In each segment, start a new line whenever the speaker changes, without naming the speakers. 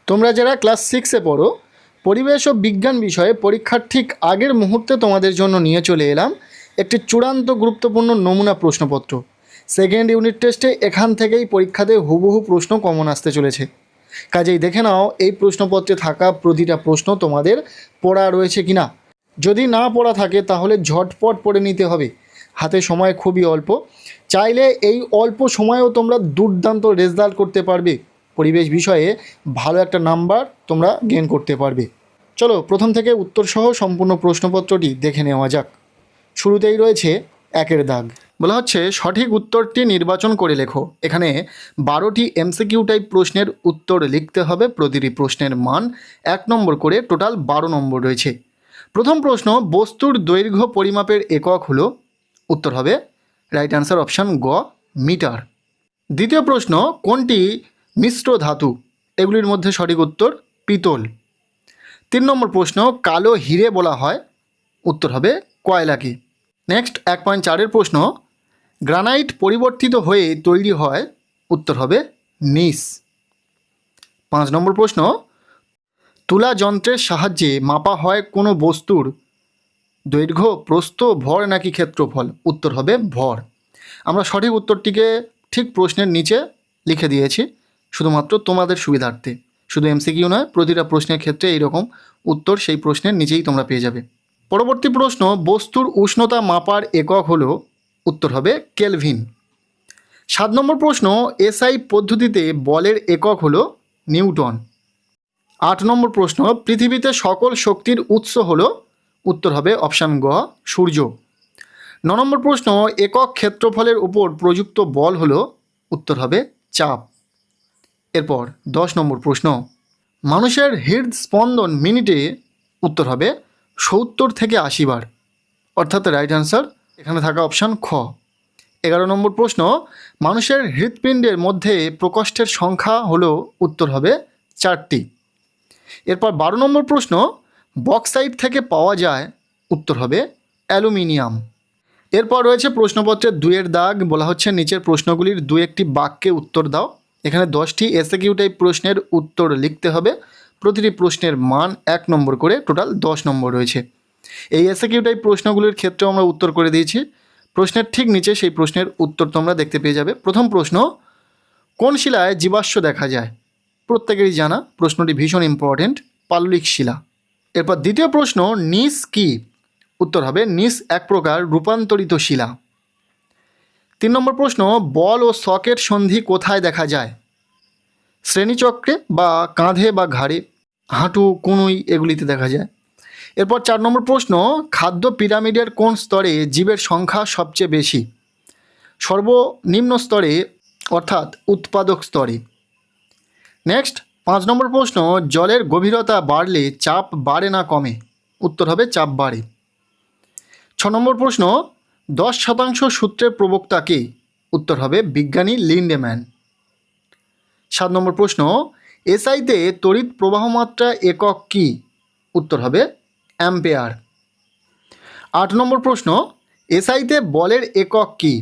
তোমরা যারা ক্লাস 6-এ পড়ো, পরিবেশ ও বিজ্ঞান বিষয়ে পরীক্ষার ঠিক আগের মুহূর্তে তোমাদের জন্য নিয়ে চলে এলাম একটি চূড়ান্ত গুরুত্বপূর্ণ নমুনা প্রশ্নপত্র। সেকেন্ড ইউনিট টেস্টে এখান থেকেই পরীক্ষাতে হুবহু প্রশ্ন কমন আসতে চলেছে। কাজেই দেখে নাও এই প্রশ্নপত্রে থাকা প্রতিটা প্রশ্ন তোমাদের পড়া রয়েছে কিনা। যদি না পড়া থাকে তাহলে ঝটপট পড়ে নিতে হবে, হাতে সময় খুবই অল্প। চাইলে এই অল্প সময়েও তোমরা দুর্দান্ত রেজাল্ট করতে পারবে, পরিবেশ বিষয়ে ভালো একটা নাম্বার তোমরা গেইন করতে পারবে। চলো প্রথম থেকে উত্তরসহ সম্পূর্ণ প্রশ্নপত্রটি দেখে নেওয়া যাক। শুরুতেই রয়েছে 1-এর দাগ। বলা হচ্ছে সঠিক উত্তরটি নির্বাচন করে লেখো। এখানে 12টি এমসিকিউ টাইপ প্রশ্নের উত্তর লিখতে হবে। প্রতিটি প্রশ্নের মান 1 নম্বর করে, টোটাল 12 নম্বর রয়েছে। প্রথম প্রশ্ন, বস্তুর দৈর্ঘ্য পরিমাপের একক হলো, উত্তর হবে রাইট অ্যান্সার অপশান গ, মিটার। দ্বিতীয় প্রশ্ন, কোনটি মিশ্র ধাতু? এগুলির মধ্যে সঠিক উত্তর পিতল। 3 নম্বর প্রশ্ন, কালো হিরে বলা হয়, উত্তর হবে কয়লাকে। নেক্সট 1.4-এর প্রশ্ন, গ্রানাইট পরিবর্তিত হয়ে তৈরি হয়, উত্তর হবে নিস। 5 নম্বর প্রশ্ন, তুলা যন্ত্রের সাহায্যে মাপা হয় কোনো বস্তুর দৈর্ঘ্য, প্রস্থ, ভর নাকি ক্ষেত্রফল, উত্তর হবে ভর। আমরা সঠিক উত্তরটিকে ঠিক প্রশ্নের নিচে লিখে দিয়েছি শুধুমাত্র তোমাদের সুবিধার্থে। শুধু এমসিকিউ নয়, প্রতিটা প্রশ্নের ক্ষেত্রে এইরকম উত্তর সেই প্রশ্নের নিচেই তোমরা পেয়ে যাবে। পরবর্তী প্রশ্ন, বস্তুর উষ্ণতা মাপার একক হলো, উত্তর হবে কেলভিন। 7 নম্বর প্রশ্ন, এসআই পদ্ধতিতে বলের একক হলো নিউটন। 8 নম্বর প্রশ্ন, পৃথিবীতে সকল শক্তির উৎস হলো, উত্তর হবে অপশান গ, সূর্য। 9 নম্বর প্রশ্ন, একক ক্ষেত্রফলের উপর প্রযুক্ত বল হলো, উত্তর হবে চাপ। এরপর 10 নম্বর প্রশ্ন, মানুষের হৃদস্পন্দন মিনিটে, উত্তর হবে 70 থেকে 80 বার, অর্থাৎ রাইট অ্যান্সার এখানে থাকা অপশান খ। 11 নম্বর প্রশ্ন, মানুষের হৃৎপিণ্ডের মধ্যে প্রকোষ্ঠের সংখ্যা হলো, উত্তর হবে 4টি। এরপর 12 নম্বর প্রশ্ন, বক্সাইট থেকে পাওয়া যায়, উত্তর হবে অ্যালুমিনিয়াম। এরপর রয়েছে প্রশ্নপত্রের 2-এর দাগ। বলা হচ্ছে নিচের প্রশ্নগুলির 2-1টি বাক্যে উত্তর দাও। এখানে 10টি এসএকিউ টাইপ প্রশ্নের উত্তর লিখতে হবে। প্রতিটি প্রশ্নের মান 1 নম্বর করে, টোটাল 10 নম্বর রয়েছে। এই এসএকিউ টাইপ প্রশ্নগুলির ক্ষেত্রেও আমরা উত্তর করে দিয়েছি। প্রশ্নের ঠিক নিচে সেই প্রশ্নের উত্তর তোমরা দেখতে পেয়ে যাবে। প্রথম প্রশ্ন, কোন শিলায় জীবাশ্ম দেখা যায়? প্রত্যেকেরই জানা, প্রশ্নটি ভীষণ ইম্পর্টেন্ট, পাললিক শিলা। এরপর দ্বিতীয় প্রশ্ন, নিস কি? উত্তর হবে নিস এক প্রকার রূপান্তরিত শিলা। 3 নম্বর প্রশ্ন, বল ও সকের সন্ধি কোথায় দেখা যায়? শ্রেণীচক্রে বা কাঁধে বা ঘাড়ে, হাঁটু, কনুই এগুলিতে দেখা যায়। এরপর 4 নম্বর প্রশ্ন, খাদ্য পিরামিডের কোন স্তরে জীবের সংখ্যা সবচেয়ে বেশি? সর্বনিম্ন স্তরে, অর্থাৎ উৎপাদক স্তরে। নেক্সট 5 নম্বর প্রশ্ন, জলের গভীরতা বাড়লে চাপ বাড়ে না কমে? উত্তর হবে চাপ বাড়ে। 6 নম্বর প্রশ্ন, 10% সূত্রের প্রবক্তা কে? উত্তর হবে বিজ্ঞানী লিন্ডেম্যান। 7 নম্বর প্রশ্ন, এসআইতে তড়িৎ প্রবাহমাত্রা একক কি? উত্তর হবে অ্যাম্পেয়ার। 8 নম্বর প্রশ্ন, এসআইতে বলের একক কি?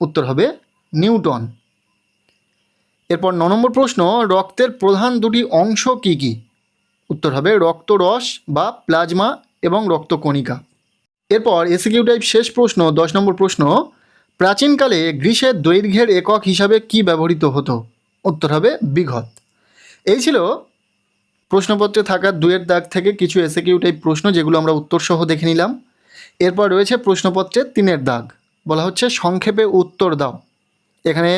উত্তর হবে নিউটন। এরপর 9 নম্বর প্রশ্ন, রক্তের প্রধান দুটি অংশ কি কি? উত্তর হবে রক্তরস বা প্লাজমা এবং রক্তকণিকা। এরপর এসিকিউ টাইপ শেষ প্রশ্ন 10 নম্বর প্রশ্ন, প্রাচীনকালে গ্রীসের দৈর্ঘ্যের একক হিসাবে কি ব্যবহৃত হতো? উত্তর হবে বিঘত। এই ছিল প্রশ্নপত্রে থাকা 2-এর দাগ থেকে কিছু এসিকিউ টাইপ প্রশ্ন, যেগুলো আমরা উত্তরসহ দেখে নিলাম। এরপর রয়েছে প্রশ্নপত্রে 3-এর দাগ। বলা হচ্ছে সংক্ষেপে উত্তর দাও। এখানে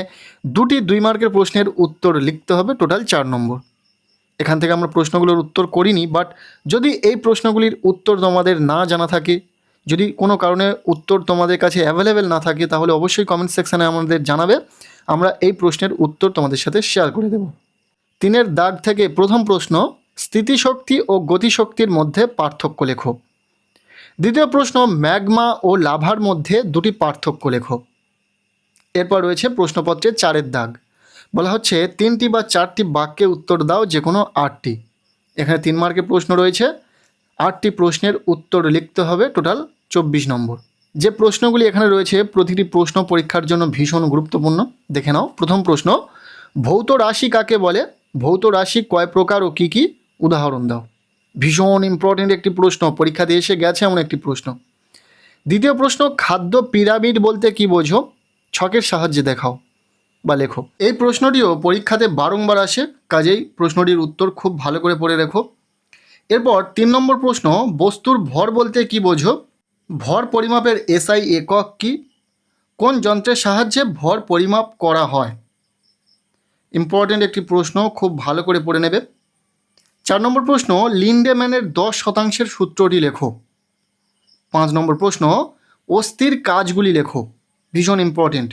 2টি 2 মার্কের প্রশ্নের উত্তর লিখতে হবে, টোটাল 4 নম্বর। এখান থেকে আমরা প্রশ্নগুলোর উত্তর করিনি, বাট যদি এই প্রশ্নগুলির উত্তর তোমাদের না জানা থাকে, যদি কোনো কারণে উত্তর তোমাদের কাছে অ্যাভেলেবেল না থাকে, তাহলে অবশ্যই কমেন্ট সেকশানে আমাদের জানাবে, আমরা এই প্রশ্নের উত্তর তোমাদের সাথে শেয়ার করে দেব। 3-এর দাগ থেকে প্রথম প্রশ্ন, স্থিতিশক্তি ও গতিশক্তির মধ্যে পার্থক্য লেখো। দ্বিতীয় প্রশ্ন, ম্যাগমা ও লাভার মধ্যে 2টি পার্থক্য লেখো। এরপর রয়েছে প্রশ্নপত্রের 4-এর দাগ। বলা হচ্ছে 3টি বা 4টি বাক্যে উত্তর দাও, যে কোনো 8টি। এখানে 3 মার্কের প্রশ্ন রয়েছে, 8টি প্রশ্নের উত্তর লিখতে হবে, টোটাল 24 নম্বর। যে প্রশ্নগুলি এখানে রয়েছে প্রতিটি প্রশ্ন পরীক্ষার জন্য ভীষণ গুরুত্বপূর্ণ, দেখে নাও। প্রথম প্রশ্ন, ভৌত রাশি কাকে বলে? ভৌত রাশি কয় প্রকার ও কী কী, উদাহরণ দাও। ভীষণ ইম্পর্টেন্ট একটি প্রশ্ন, পরীক্ষাতে এসে গেছে এমন একটি প্রশ্ন। দ্বিতীয় প্রশ্ন, খাদ্য পিরামিড বলতে কি বোঝো, ছকের সাহায্যে দেখাও বা লেখো। এই প্রশ্নটিও পরীক্ষাতে বারংবার আসে, কাজেই প্রশ্নটির উত্তর খুব ভালো করে পড়ে রেখো। এরপর 3 নম্বর প্রশ্ন, বস্তুর ভর বলতে কি বোঝো, ভর পরিমাপের এসআই একক কি, কোন যন্ত্রের সাহায্যে ভর পরিমাপ করা হয়। ইম্পর্টেন্ট একটি প্রশ্ন, খুব ভালো করে পড়ে নেবে। 4 নম্বর প্রশ্ন, লিন্ডেম্যানের 10% সূত্রটি লেখো। 5 নম্বর প্রশ্ন, অস্থির কাজগুলি লেখো, ভীষণ ইম্পর্টেন্ট।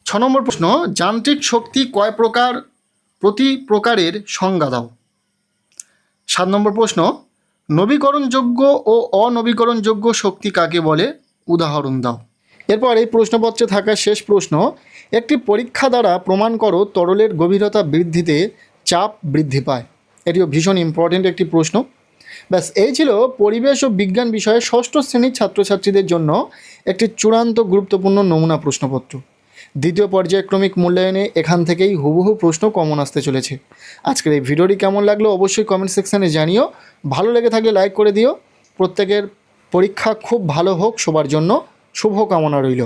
6 নম্বর প্রশ্ন, যান্ত্রিক শক্তি কয় প্রকার, প্রতি প্রকারের সংজ্ঞা দাও। 7 নম্বর প্রশ্ন, নবীকরণযোগ্য ও অনবীকরণযোগ্য শক্তি কাকে বলে, উদাহরণ দাও। এরপর এই প্রশ্নপত্রে থাকা শেষ প্রশ্ন, একটি পরীক্ষা দ্বারা প্রমাণ করো তরলের গভীরতা বৃদ্ধিতে চাপ বৃদ্ধি পায়। এটিও ভীষণ ইম্পর্টেন্ট একটি প্রশ্ন। ব্যাস, এই ছিল পরিবেশ ও বিজ্ঞান বিষয়ে ষষ্ঠ শ্রেণীর ছাত্রছাত্রীদের জন্য একটি চূড়ান্ত গুরুত্বপূর্ণ নমুনা প্রশ্নপত্র। দ্বিতীয় পর্যায়ক্রমিক মূল্যায়নে এখান থেকেই হুবহু প্রশ্ন কমন আসতে চলেছে। আজকের এই ভিডিওটি কেমন লাগলো অবশ্যই কমেন্ট সেকশানে জানিও। ভালো লেগে থাকলে লাইক করে দিও। প্রত্যেকের পরীক্ষা খুব ভালো হোক, সবার জন্য শুভকামনা রইল।